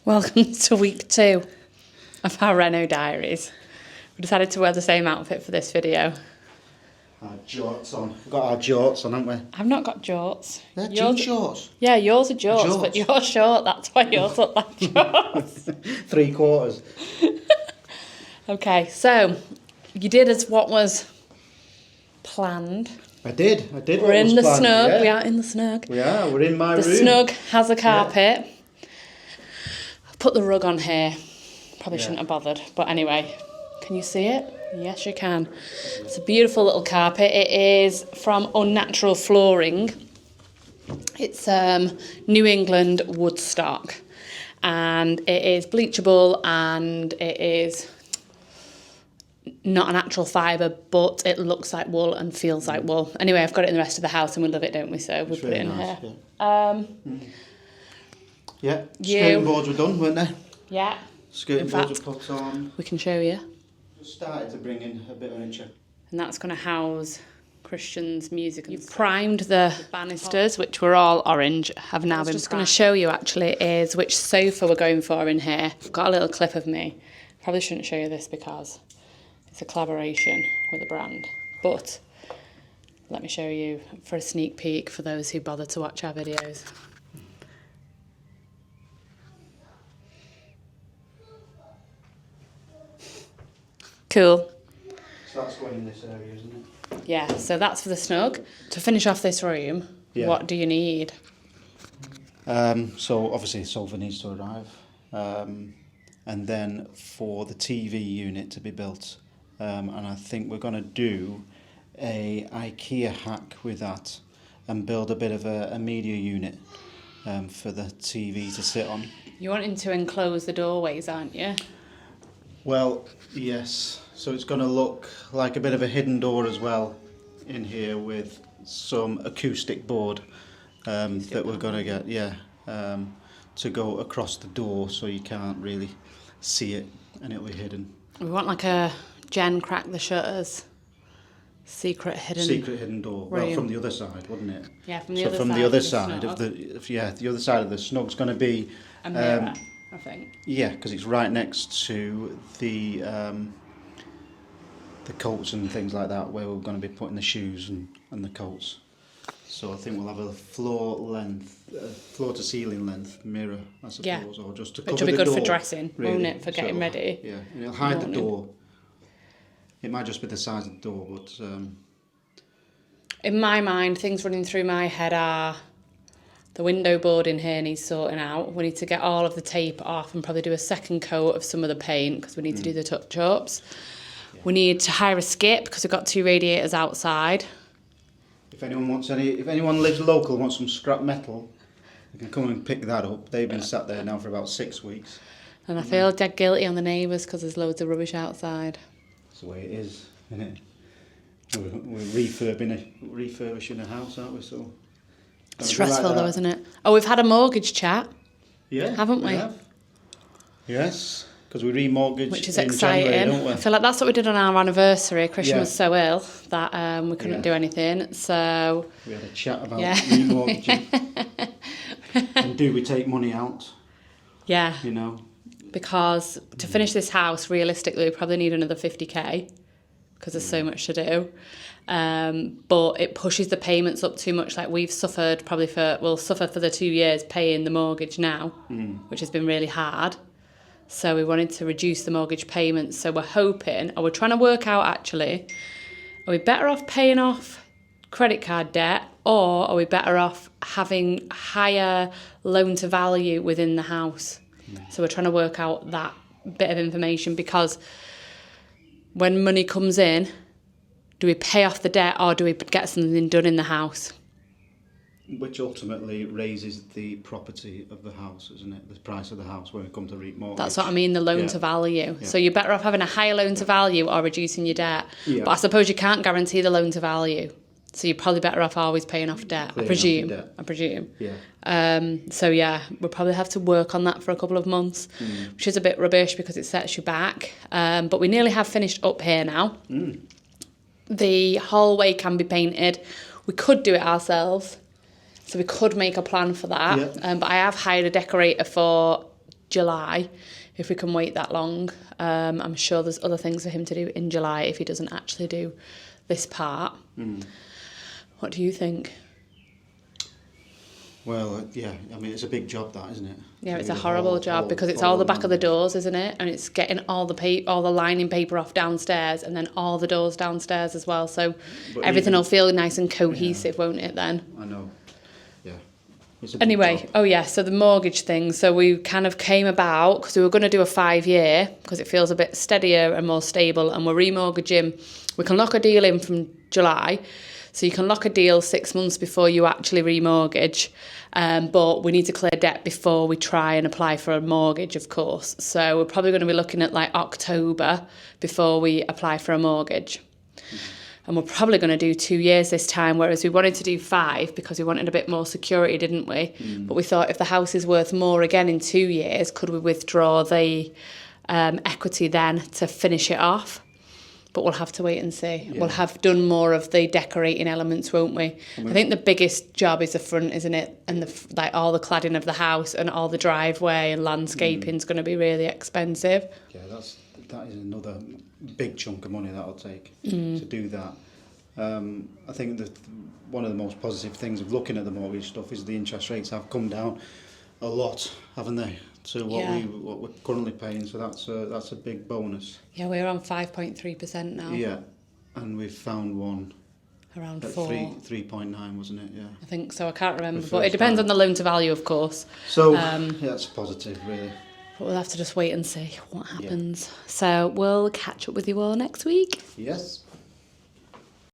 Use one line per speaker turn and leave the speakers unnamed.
Welcome to week 2 of our Reno diaries. We decided to wear the same outfit for this video.
Our jorts on. We've got our jorts on, haven't we?
I've not got jorts.
They're jean shorts.
Yeah, yours are jorts, but you're short. That's why yours look like jorts.
3/4.
Okay, so you did as what was planned.
I did.
We're in the snug. Yeah. We are in the snug.
We are. We're in my room.
The snug has a carpet. Yeah. I've put the rug on here. Probably shouldn't have bothered. But anyway, can you see it? Yes, you can. It's a beautiful little carpet. It is from Unnatural Flooring. It's New England wood stock. And it is bleachable and it is not a natural fibre, but it looks like wool and feels like wool. Anyway, I've got it in the rest of the house and we love it, don't we? So we put it in
nice,
here.
Yeah. Skirting boards were done, weren't they?
Yeah.
Skirting boards were put on.
We can show you.
Just started to bring in a bit of furniture.
And that's going to house Christian's music. You've primed the banisters, which were all orange, have now been just going to show you actually is which sofa we're going for in here. I've got a little clip of me. Probably shouldn't show you this because it's a collaboration with a brand. But let me show you for a sneak peek for those who bother to watch our videos. Cool.
So that's going in this area, isn't it?
Yeah, so that's for the snug. To finish off this room, what do you need?
So obviously the sofa needs to arrive. And then for the TV unit to be built. And I think we're going to do a IKEA hack with that and build a bit of a media unit for the TV to sit on.
You're wanting to enclose the doorways, aren't you?
Well, yes. So it's going to look like a bit of a hidden door as well in here with some acoustic board that we're going to get, to go across the door so you can't really see it and it'll be hidden.
We want like a Jen crack the shutters secret hidden
door.
room.
Well, from the other side, wouldn't it?
Yeah, from the
other side of the other side of the snug's going to be
a mirror, I think.
Yeah, because it's right next to the coats and things like that where we're going to be putting the shoes and the coats. So I think we'll have a floor to ceiling length mirror, I suppose, or just to cover the door.
Which will be good for dressing,
really.
won't it, for getting ready?
Yeah, and it'll hide the door. It might just be the size of the door, but...
In my mind, things running through my head are the window board in here needs sorting out. We need to get all of the tape off and probably do a second coat of some of the paint because we need to do the touch-ups. Yeah. We need to hire a skip because we've got 2 radiators outside.
If anyone lives local and wants some scrap metal, they can come and pick that up. They've been sat there now for about 6 weeks.
And I feel dead guilty on the neighbours because there's loads of rubbish outside.
That's the way it is, isn't it? We're refurbishing a house, aren't we? So
stressful like though, isn't it? Oh, we've had a mortgage chat.
Yeah,
haven't we?
Have. Yes, because we remortgaged,
which is
in
exciting.
January, don't we?
I feel like that's what we did on our anniversary. Christian was so ill that we couldn't do anything. So
we had a chat about remortgaging. And do we take money out?
Yeah.
You know.
Because to finish this house, realistically, we probably need another 50k because there's so much to do. But it pushes the payments up too much. Like we've suffered we'll suffer for the 2 years paying the mortgage now, which has been really hard. So we wanted to reduce the mortgage payments. So we're we're trying to work out actually, are we better off paying off credit card debt or are we better off having higher loan to value within the house? So we're trying to work out that bit of information because when money comes in, do we pay off the debt or do we get something done in the house?
Which ultimately raises the property of the house, isn't it? The price of the house when it comes to remortgage.
That's what I mean, the loan to value. Yeah. So you're better off having a higher loan to value or reducing your debt. Yeah. But I suppose you can't guarantee the loan to value. So you're probably better off always paying off debt, I presume. Yeah. So yeah, we'll probably have to work on that for a couple of months, which is a bit rubbish because it sets you back. But we nearly have finished up here now. The hallway can be painted. We could do it ourselves. So we could make a plan for that. Yeah. But I have hired a decorator for July, if we can wait that long. I'm sure there's other things for him to do in July if he doesn't actually do this part. What do you think?
Well, yeah, I mean, it's a big job, that, isn't it?
Yeah, it's a
The
horrible job because it's all the back of the doors, isn't it? And it's getting all the lining paper off downstairs and then all the doors downstairs as well. So
But
everything
even-
will feel nice and cohesive, won't it then?
I know. Yeah. It's a big
Anyway,
job.
oh yeah, so the mortgage thing. So we kind of came about because we were going to do a 5-year because it feels a bit steadier and more stable, and we're remortgaging. We can lock a deal in from July. So you can lock a deal 6 months before you actually remortgage, but we need to clear debt before we try and apply for a mortgage, of course. So we're probably going to be looking at like October before we apply for a mortgage. And we're probably going to do 2 years this time, whereas we wanted to do 5 because we wanted a bit more security, didn't we? But we thought if the house is worth more again in 2 years, could we withdraw the equity then to finish it off? But we'll have to wait and see.
Yeah.
We'll have done more of the decorating elements, won't we? I think the biggest job is the front, isn't it? And like all the cladding of the house and all the driveway and landscaping is going to be really expensive.
Yeah, that is another big chunk of money that'll take to do that. I think that one of the most positive things of looking at the mortgage stuff is the interest rates have come down a lot, haven't they? To what we're currently paying, so that's a big bonus.
Yeah, we're on 5.3% now.
Yeah, and we've found one
Around
at
4.
3.9, wasn't it? Yeah.
I think so. I can't remember,
The
but it
first
depends
time.
on the loan to value, of course.
So yeah, that's positive, really.
But we'll have to just wait and see what happens. So we'll catch up with you all next week.
Yes.